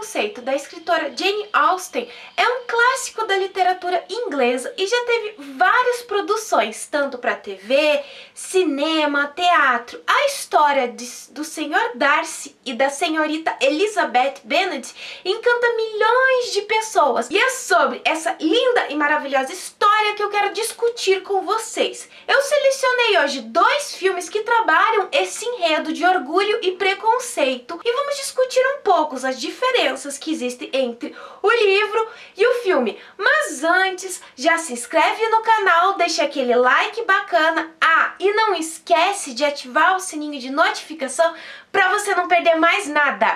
Preconceito, da escritora Jane Austen, é um clássico da literatura inglesa e já teve várias produções, tanto para TV, cinema, teatro. A história do Sr. Darcy e da senhorita Elizabeth Bennet encanta milhões de pessoas. E é sobre essa linda e maravilhosa história que eu quero discutir com vocês. Eu selecionei hoje 2 filmes que trabalham esse enredo de orgulho e preconceito e vamos discutir um pouco as diferenças que existem entre o livro e o filme. Mas antes, já se inscreve no canal, deixa aquele like bacana. Ah, e não esquece de ativar o sininho de notificação para você não perder mais nada.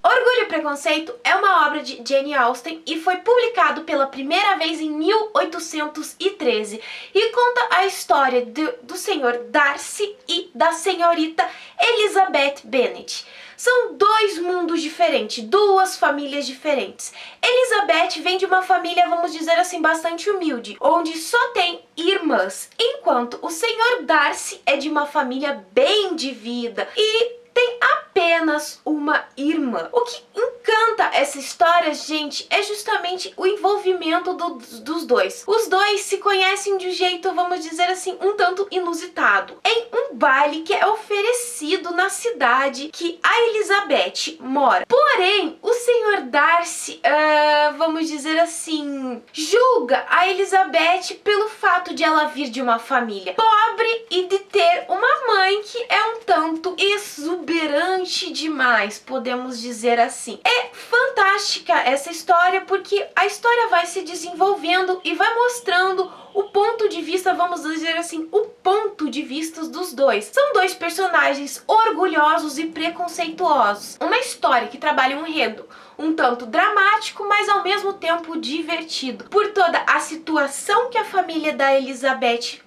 Orgulho e Preconceito é uma obra de Jane Austen e foi publicado pela primeira vez em 1813 e conta a história do Sr. Darcy e da senhorita Elizabeth Bennet. São 2 mundos diferentes, 2 famílias diferentes. Elizabeth vem de uma família, vamos dizer assim, bastante humilde, onde só tem irmãs, enquanto o Sr. Darcy é de uma família bem de vida e tem apenas uma irmã. O que encanta essa história, gente, é justamente o envolvimento dos dois. Os dois se conhecem de um jeito, vamos dizer assim, um tanto inusitado. Em um baile que é oferecido na cidade que a Elizabeth mora. Porém, o Sr. Darcy, vamos dizer assim, julga a Elizabeth pelo fato de ela vir de uma família pobre e de ter uma mãe que é um tanto exuberante demais, podemos dizer assim. É fantástica essa história porque a história vai se desenvolvendo e vai mostrando o ponto de vista, vamos dizer assim, o ponto de vista dos dois. São 2 personagens orgulhosos e preconceituosos. Uma história que trabalha um enredo um tanto dramático, mas ao mesmo tempo divertido, por toda a situação que a família da Elizabeth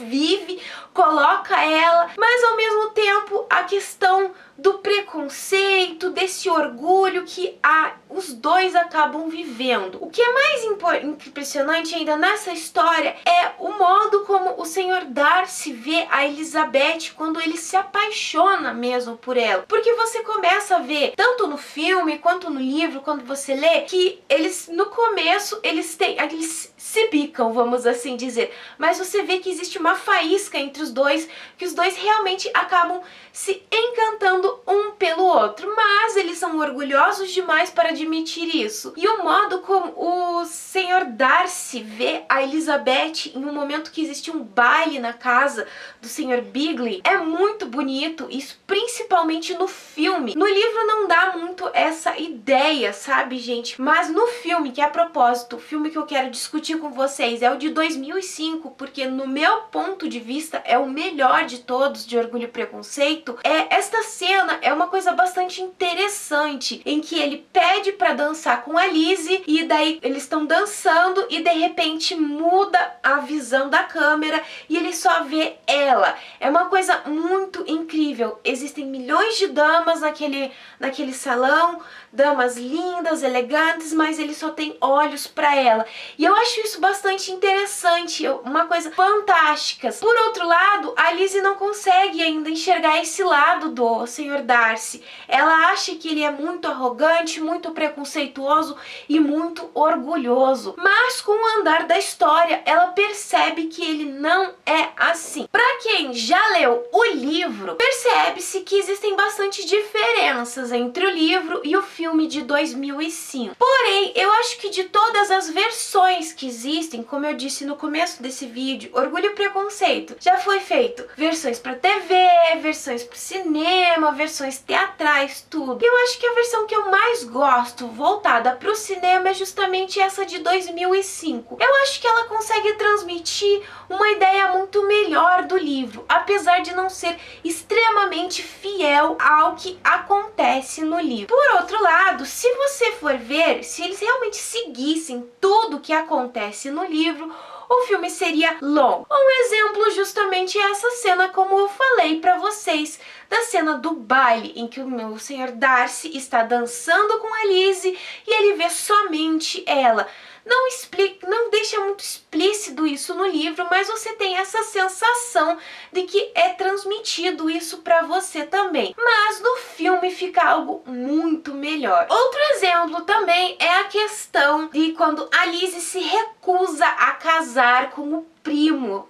vive, coloca ela, mas ao mesmo tempo a questão do preconceito, desse orgulho que os dois acabam vivendo. O que é mais impressionante ainda nessa história é o modo como o Sr. Darcy vê a Elizabeth quando ele se apaixona mesmo por ela. Porque você começa a ver, tanto no filme quanto no livro, quando você lê, que eles no começo eles se bicam, vamos assim dizer, mas você vê que existe uma faísca entre os dois, que os dois realmente acabam se encantando um pelo outro, mas eles são orgulhosos demais para admitir isso. E o modo como o Sr. Darcy vê a Elizabeth em um momento que existe um baile na casa do Sr. Bingley é muito bonito, isso principalmente no filme. No livro não dá muito essa ideia, sabe, gente? Mas no filme, que é a propósito, o filme que eu quero discutir com vocês é o de 2005, porque no meu ponto de vista é o melhor de todos de Orgulho e Preconceito. Esta cena é uma coisa bastante interessante, em que ele pede para dançar com a Lizzie e daí eles estão dançando e de repente muda a visão da câmera e ele só vê ela. É uma coisa muito incrível. Existem milhões de damas naquele salão, damas lindas, elegantes, mas ele só tem olhos para ela. E eu acho isso bastante interessante, uma coisa fantástica. Por outro lado, a Lizzie não consegue ainda enxergar esse lado do Sr. Darcy. Ela acha que ele é muito arrogante, muito preconceituoso e muito orgulhoso. Mas com o andar da história, ela percebe que ele não é assim. Para quem já leu o livro, percebe-se que existem bastante diferenças entre o livro e o filme de 2005. Porém, eu acho que de todas as versões que existem, como eu disse no começo desse vídeo, Orgulho e Preconceito já foi feito versões para TV, versões para cinema, versões teatrais, tudo. Eu acho que a versão que eu mais gosto voltada para o cinema é justamente essa de 2005. Eu acho que ela consegue transmitir uma ideia muito melhor do livro, apesar de não ser extremamente fiel ao que acontece no livro. Por outro lado, se você for ver, se eles realmente seguissem tudo o que acontece no livro, o filme seria longo. Um exemplo justamente é essa cena, como eu falei pra vocês, da cena do baile, em que o Sr. Darcy está dançando com a Lizzie e ele vê somente ela. não explica, não deixa muito explícito isso no livro, mas você tem essa sensação de que é transmitido isso pra você também. Mas no filme fica algo muito melhor. Outro exemplo também é a questão de quando a Lizzie se recusa a casar com o primo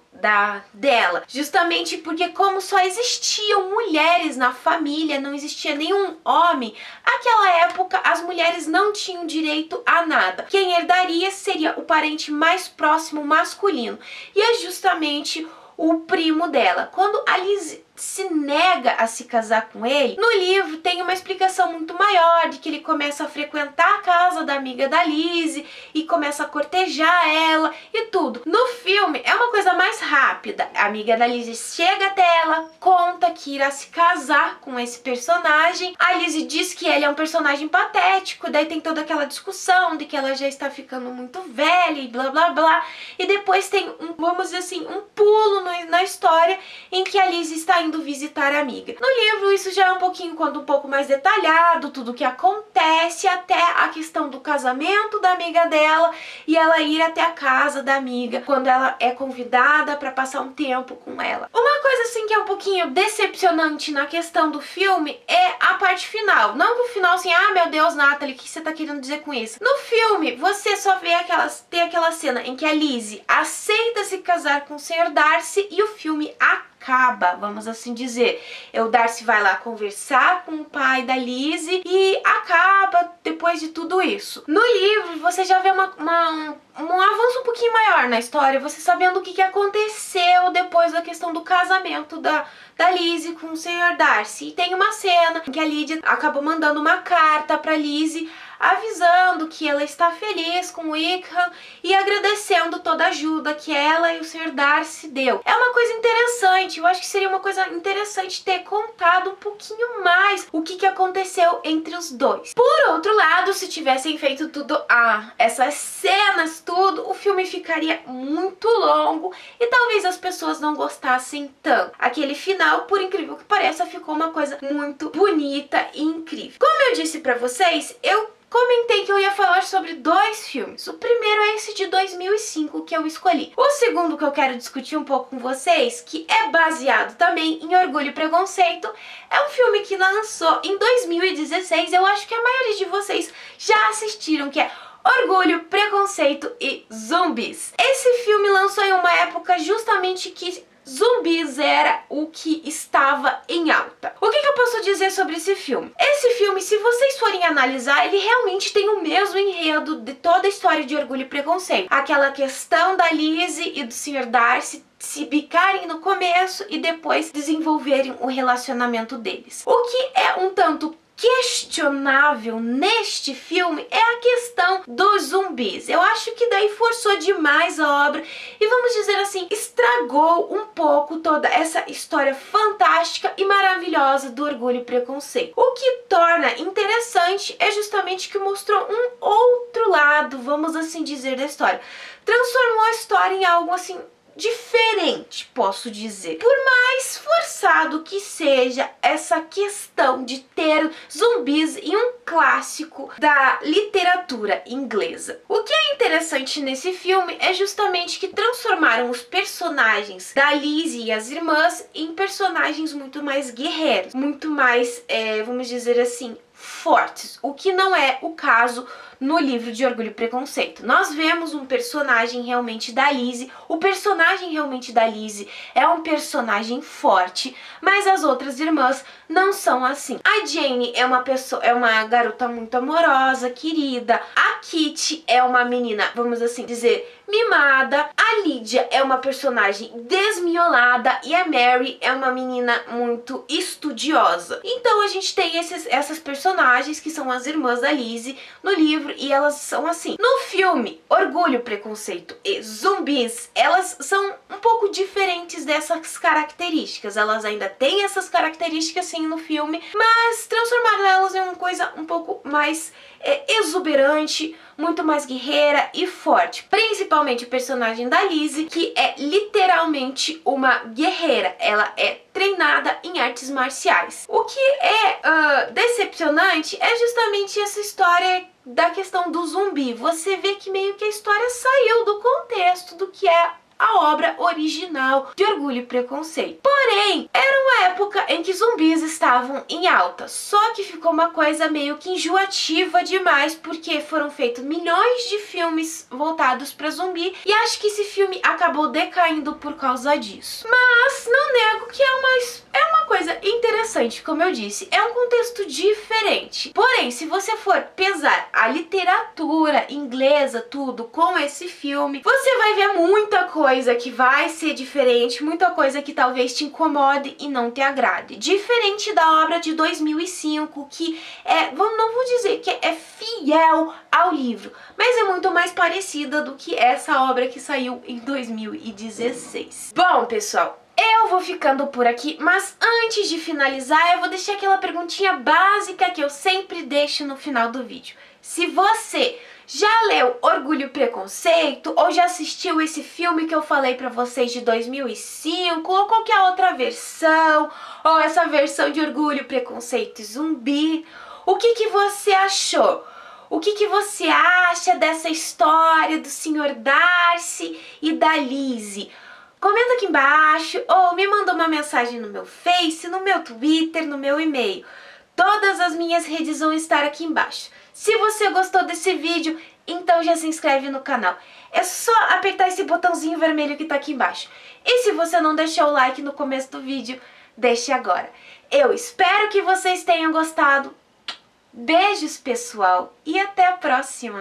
dela, justamente porque como só existiam mulheres na família, não existia nenhum homem, naquela época as mulheres não tinham direito a nada. Quem herdaria seria o parente mais próximo masculino, e é justamente o primo dela. Quando a Lizzie se nega a se casar com ele, no livro tem uma explicação muito maior de que ele começa a frequentar a casa da amiga da Lizzie e começa a cortejar ela e tudo. No filme é uma coisa mais rápida. A amiga da Lizzie chega até ela, conta que irá se casar com esse personagem. A Lizzie diz que ele é um personagem patético, daí tem toda aquela discussão de que ela já está ficando muito velha e blá blá blá. E depois tem vamos dizer assim, um pulo na história em que a Lizzie está indo visitar a amiga. No livro isso já é um pouco mais detalhado, tudo o que acontece, até a questão do casamento da amiga dela e ela ir até a casa da amiga quando ela é convidada para passar um tempo com ela. Uma coisa assim que é um pouquinho decepcionante na questão do filme é a parte final. Não que o final assim, ah meu Deus, Natalie, o que você tá querendo dizer com isso? No filme você só vê tem aquela cena em que a Lizzie aceita se casar com o Sr. Darcy e o filme acaba, vamos assim dizer. O Darcy vai lá conversar com o pai da Lizzie e acaba depois de tudo isso. No livro você já vê um avanço um pouquinho maior na história, você sabendo o que aconteceu depois da questão do casamento da Lizzie com o Sr. Darcy. E tem uma cena em que a Lydia acabou mandando uma carta pra Lizzie avisando que ela está feliz com o Wickham e agradecendo toda a ajuda que ela e o Sr. Darcy deu. É uma coisa interessante, eu acho que seria uma coisa interessante ter contado um pouquinho mais o que aconteceu entre os dois. Por outro lado, se tivessem feito tudo, essas cenas, tudo, o filme ficaria muito longo e talvez as pessoas não gostassem tanto. Aquele final, por incrível que pareça, ficou uma coisa muito bonita e incrível. Como eu disse pra vocês, eu comentei que eu ia falar sobre 2 filmes. O primeiro é esse de 2005 que eu escolhi. O segundo que eu quero discutir um pouco com vocês, que é baseado também em Orgulho e Preconceito, é um filme que lançou em 2016. Eu acho que a maioria de vocês já assistiram, que é Orgulho, Preconceito e Zumbis. Esse filme lançou em uma época justamente que zumbis era o que estava em alta. O que eu posso dizer sobre esse filme? Esse filme, se vocês forem analisar, ele realmente tem o mesmo enredo de toda a história de Orgulho e Preconceito. Aquela questão da Lizzie e do Sr. Darcy se bicarem no começo e depois desenvolverem o relacionamento deles. O que é um tanto questionável neste filme é a questão dos zumbis. Eu acho que daí forçou demais a obra e, vamos dizer assim, estragou um pouco toda essa história fantástica e maravilhosa do Orgulho e Preconceito. O que torna interessante é justamente que mostrou um outro lado, vamos assim dizer, da história. Transformou a história em algo assim diferente, posso dizer. Por mais forçado que seja essa questão de ter zumbis em um clássico da literatura inglesa. O que é interessante nesse filme é justamente que transformaram os personagens da Lizzie e as irmãs em personagens muito mais guerreiros, muito mais, vamos dizer assim, fortes, o que não é o caso no livro de Orgulho e Preconceito. Nós vemos um personagem realmente da Lizzie, o personagem realmente da Lizzie é um personagem forte, mas as outras irmãs não são assim. A Jane é uma garota muito amorosa, querida. A Kitty é uma menina, vamos assim dizer, mimada. A Lydia é uma personagem desmiolada e a Mary é uma menina muito estudiosa. Então a gente tem essas personagens que são as irmãs da Lizzie no livro e elas são assim. No filme Orgulho, Preconceito e Zumbis, elas são um pouco diferentes dessas características. Elas ainda têm essas características sim no filme, mas transformaram elas em uma coisa um pouco mais exuberante, muito mais guerreira e forte. Principalmente o personagem da Lizzie, que é literalmente uma guerreira. Ela é treinada em artes artes marciais. O que é decepcionante é justamente essa história da questão do zumbi. Você vê que meio que a história saiu do contexto do que é a obra original de Orgulho e Preconceito. Porém, era uma época em que zumbis estavam em alta, só que ficou uma coisa meio que enjoativa demais, porque foram feitos milhões de filmes voltados para zumbi, e acho que esse filme acabou decaindo por causa disso. Mas não nego que é uma coisa interessante, como eu disse, é um contexto diferente. Porém, se você for pesar a literatura inglesa, tudo, com esse filme, você vai ver muita coisa que vai ser diferente, muita coisa que talvez te incomode e não te agrade. Diferente da obra de 2005, que não vou dizer que é fiel ao livro, mas é muito mais parecida do que essa obra que saiu em 2016. Bom, pessoal, eu vou ficando por aqui, mas antes de finalizar, eu vou deixar aquela perguntinha básica que eu sempre deixo no final do vídeo. Se você já leu Orgulho e Preconceito, ou já assistiu esse filme que eu falei pra vocês de 2005, ou qualquer outra versão, ou essa versão de Orgulho, Preconceito e Zumbi, o que você achou? O que você acha dessa história do Sr. Darcy e da Lizzie? Comenta aqui embaixo ou me manda uma mensagem no meu Face, no meu Twitter, no meu e-mail. Todas as minhas redes vão estar aqui embaixo. Se você gostou desse vídeo, então já se inscreve no canal. É só apertar esse botãozinho vermelho que tá aqui embaixo. E se você não deixou o like no começo do vídeo, deixe agora. Eu espero que vocês tenham gostado. Beijos, pessoal, e até a próxima!